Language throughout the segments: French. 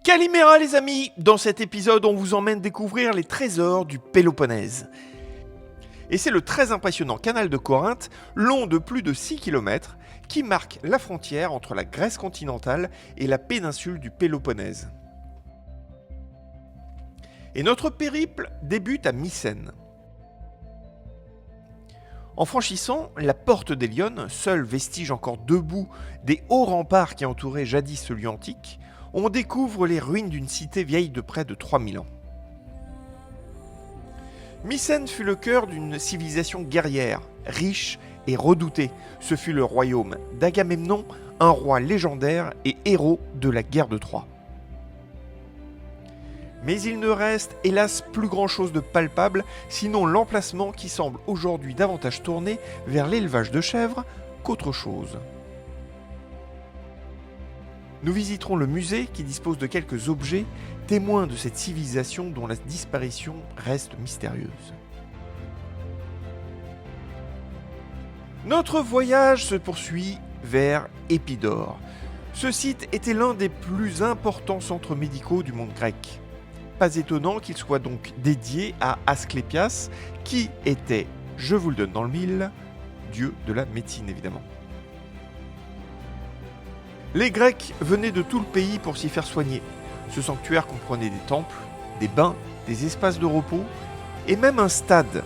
Calimera les amis, dans cet épisode on vous emmène découvrir les trésors du Péloponnèse. Et c'est le très impressionnant canal de Corinthe, long de plus de 6 km, qui marque la frontière entre la Grèce continentale et la péninsule du Péloponnèse. Et notre périple débute à Mycène. En franchissant la porte d'Hélione, seul vestige encore debout des hauts remparts qui entouraient jadis ce lieu antique, on découvre les ruines d'une cité vieille de près de 3000 ans. Mycène fut le cœur d'une civilisation guerrière, riche et redoutée. Ce fut le royaume d'Agamemnon, un roi légendaire et héros de la guerre de Troie. Mais il ne reste hélas plus grand chose de palpable, sinon l'emplacement qui semble aujourd'hui davantage tourné vers l'élevage de chèvres qu'autre chose. Nous visiterons le musée qui dispose de quelques objets témoins de cette civilisation dont la disparition reste mystérieuse. Notre voyage se poursuit vers Épidore. Ce site était l'un des plus importants centres médicaux du monde grec. Pas étonnant qu'il soit donc dédié à Asclépias, qui était, je vous le donne dans le mille, dieu de la médecine évidemment. Les Grecs venaient de tout le pays pour s'y faire soigner. Ce sanctuaire comprenait des temples, des bains, des espaces de repos et même un stade.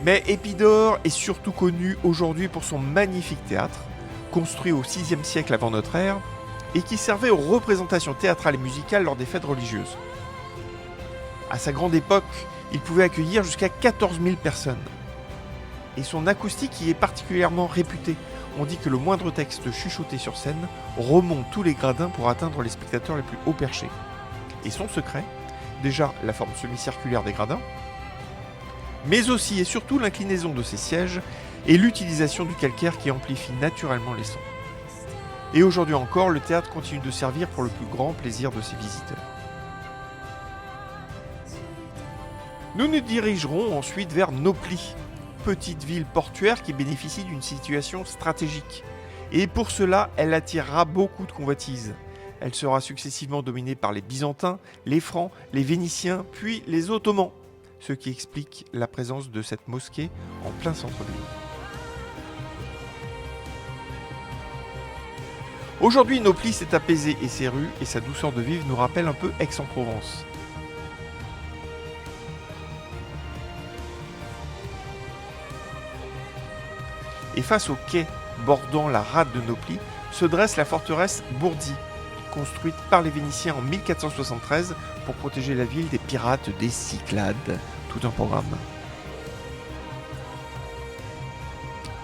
Mais Épidore est surtout connu aujourd'hui pour son magnifique théâtre, construit au VIe siècle avant notre ère, et qui servait aux représentations théâtrales et musicales lors des fêtes religieuses. À sa grande époque, il pouvait accueillir jusqu'à 14 000 personnes. Et son acoustique y est particulièrement réputée. On dit que le moindre texte chuchoté sur scène remonte tous les gradins pour atteindre les spectateurs les plus haut perchés. Et son secret, déjà la forme semi-circulaire des gradins, mais aussi et surtout l'inclinaison de ses sièges et l'utilisation du calcaire qui amplifie naturellement les sons. Et aujourd'hui encore, le théâtre continue de servir pour le plus grand plaisir de ses visiteurs. Nous nous dirigerons ensuite vers Nauplie, petite ville portuaire qui bénéficie d'une situation stratégique. Et pour cela, elle attirera beaucoup de convoitises. Elle sera successivement dominée par les Byzantins, les Francs, les Vénitiens, puis les Ottomans, ce qui explique la présence de cette mosquée en plein centre-ville. Aujourd'hui, Nauplie s'est apaisée et ses rues et sa douceur de vivre nous rappellent un peu Aix-en-Provence. Et face au quai bordant la rade de Nauplie se dresse la forteresse Bourdi, construite par les Vénitiens en 1473 pour protéger la ville des pirates des Cyclades. Tout un programme.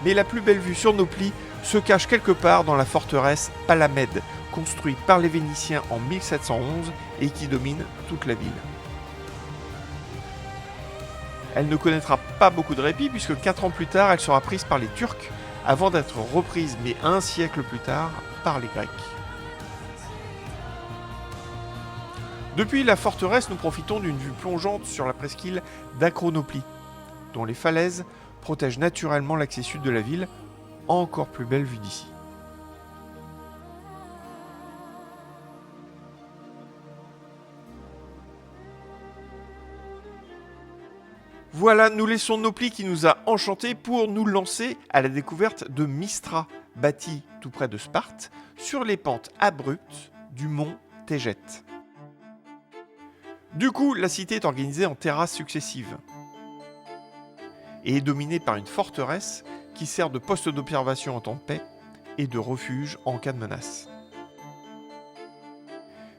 Mais la plus belle vue sur Nauplie se cache quelque part dans la forteresse Palamède, construite par les Vénitiens en 1711 et qui domine toute la ville. Elle ne connaîtra pas beaucoup de répit puisque 4 ans plus tard, elle sera prise par les Turcs avant d'être reprise, mais un siècle plus tard, par les Grecs. Depuis la forteresse, nous profitons d'une vue plongeante sur la presqu'île d'Acronoplie, dont les falaises protègent naturellement l'accès sud de la ville, encore plus belle vue d'ici. Voilà, nous laissons Nauplie qui nous a enchantés pour nous lancer à la découverte de Mystra, bâtie tout près de Sparte, sur les pentes abruptes du mont Tégète. Du coup, la cité est organisée en terrasses successives et est dominée par une forteresse qui sert de poste d'observation en temps de paix et de refuge en cas de menace.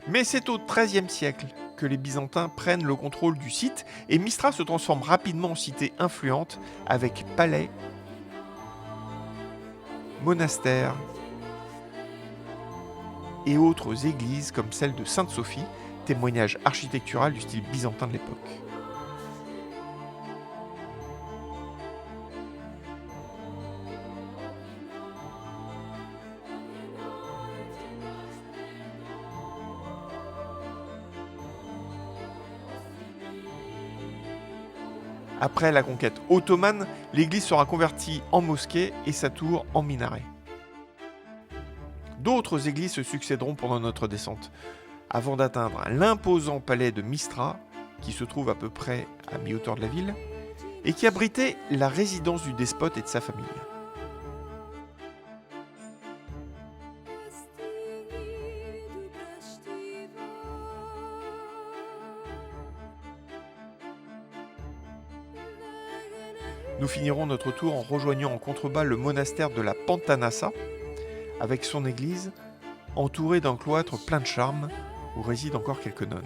Mais c'est au XIIIe siècle que les Byzantins prennent le contrôle du site et Mystra se transforme rapidement en cité influente avec palais, monastères et autres églises comme celle de Sainte-Sophie, témoignage architectural du style byzantin de l'époque. Après la conquête ottomane, l'église sera convertie en mosquée et sa tour en minaret. D'autres églises se succéderont pendant notre descente, avant d'atteindre l'imposant palais de Mistra, qui se trouve à peu près à mi-hauteur de la ville, et qui abritait la résidence du despote et de sa famille. Nous finirons notre tour en rejoignant en contrebas le monastère de la Pantanassa, avec son église, entourée d'un cloître plein de charme, où résident encore quelques nonnes.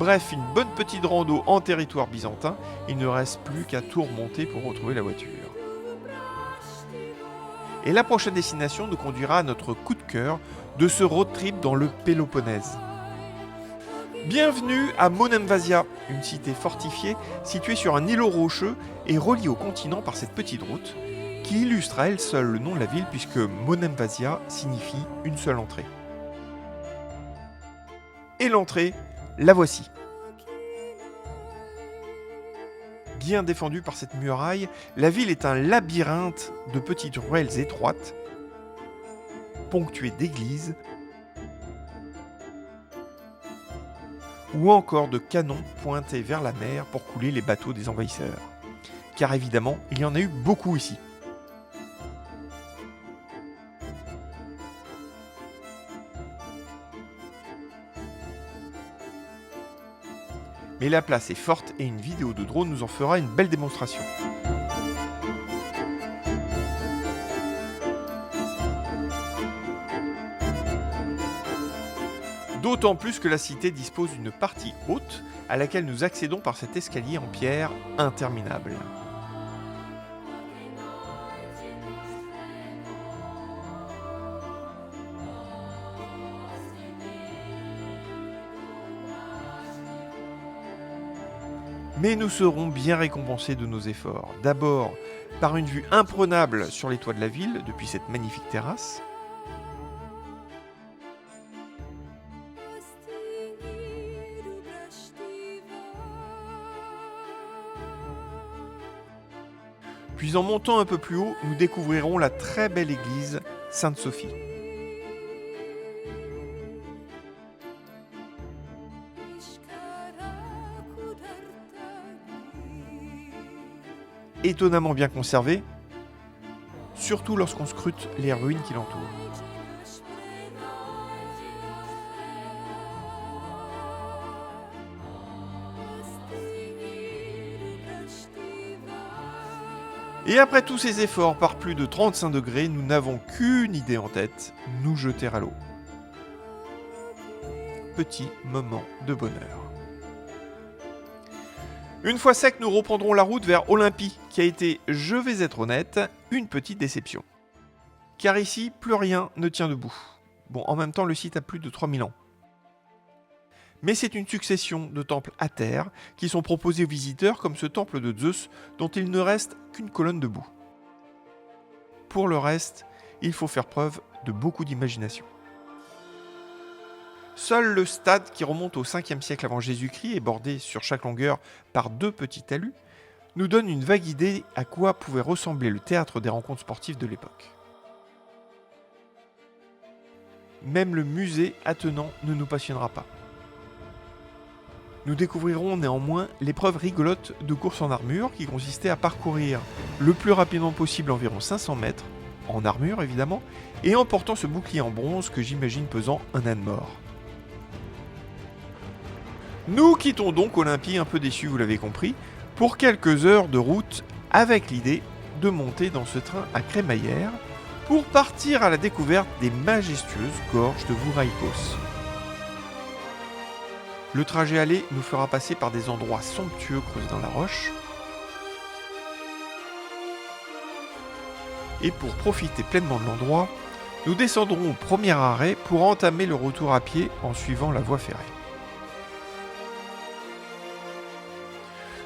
Bref, une bonne petite rando en territoire byzantin, il ne reste plus qu'à tout remonter pour retrouver la voiture. Et la prochaine destination nous conduira à notre coup de cœur de ce road trip dans le Péloponnèse. Bienvenue à Monemvasia, une cité fortifiée située sur un îlot rocheux et reliée au continent par cette petite route, qui illustre à elle seule le nom de la ville puisque Monemvasia signifie une seule entrée. Et l'entrée, la voici. Bien défendue par cette muraille, la ville est un labyrinthe de petites ruelles étroites, ponctuées d'églises, ou encore de canons pointés vers la mer pour couler les bateaux des envahisseurs. Car évidemment, il y en a eu beaucoup ici. Mais la place est forte et une vidéo de drone nous en fera une belle démonstration. D'autant plus que la cité dispose d'une partie haute à laquelle nous accédons par cet escalier en pierre interminable. Mais nous serons bien récompensés de nos efforts. D'abord, par une vue imprenable sur les toits de la ville depuis cette magnifique terrasse. Puis en montant un peu plus haut, nous découvrirons la très belle église Sainte-Sophie. Étonnamment bien conservée, surtout lorsqu'on scrute les ruines qui l'entourent. Et après tous ces efforts par plus de 35 degrés, nous n'avons qu'une idée en tête, nous jeter à l'eau. Petit moment de bonheur. Une fois sec, nous reprendrons la route vers Olympie, qui a été, je vais être honnête, une petite déception. Car ici, plus rien ne tient debout. Bon, en même temps, le site a plus de 3000 ans. Mais c'est une succession de temples à terre qui sont proposés aux visiteurs comme ce temple de Zeus dont il ne reste qu'une colonne debout. Pour le reste, il faut faire preuve de beaucoup d'imagination. Seul le stade qui remonte au 5e siècle avant Jésus-Christ et bordé sur chaque longueur par 2 petits talus nous donne une vague idée à quoi pouvait ressembler le théâtre des rencontres sportives de l'époque. Même le musée attenant ne nous passionnera pas. Nous découvrirons néanmoins l'épreuve rigolote de course en armure qui consistait à parcourir le plus rapidement possible environ 500 mètres, en armure évidemment, et en portant ce bouclier en bronze que j'imagine pesant un âne mort. Nous quittons donc Olympie un peu déçus, vous l'avez compris, pour quelques heures de route avec l'idée de monter dans ce train à crémaillère pour partir à la découverte des majestueuses gorges de Vouraïkos. Le trajet aller nous fera passer par des endroits somptueux creusés dans la roche. Et pour profiter pleinement de l'endroit, nous descendrons au premier arrêt pour entamer le retour à pied en suivant la voie ferrée.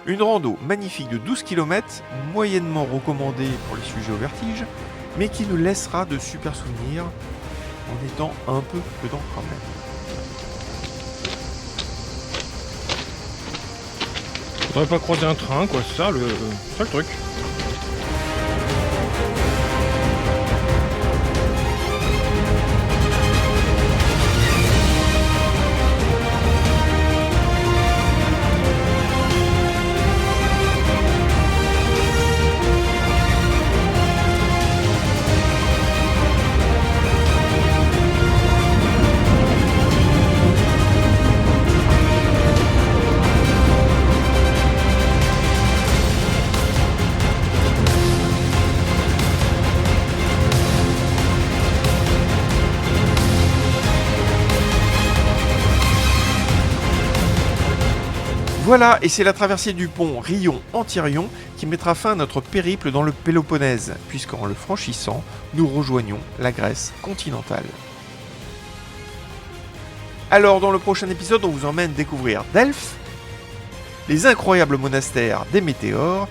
Une rando magnifique de 12 km, moyennement recommandée pour les sujets au vertige, mais qui nous laissera de super souvenirs en étant un peu prudent quand même. Faudrait pas croiser un train, quoi, c'est ça le truc. Voilà, et c'est la traversée du pont Rion-Antirion qui mettra fin à notre périple dans le Péloponnèse, puisqu'en le franchissant, nous rejoignons la Grèce continentale. Alors, dans le prochain épisode, on vous emmène découvrir Delphes, les incroyables monastères des Météores,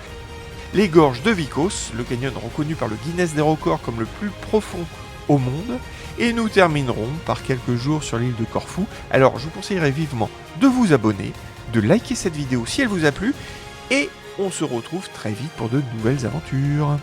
les gorges de Vikos, le canyon reconnu par le Guinness des records comme le plus profond au monde, et nous terminerons par quelques jours sur l'île de Corfou. Alors, je vous conseillerais vivement de vous abonner, de liker cette vidéo si elle vous a plu, et on se retrouve très vite pour de nouvelles aventures.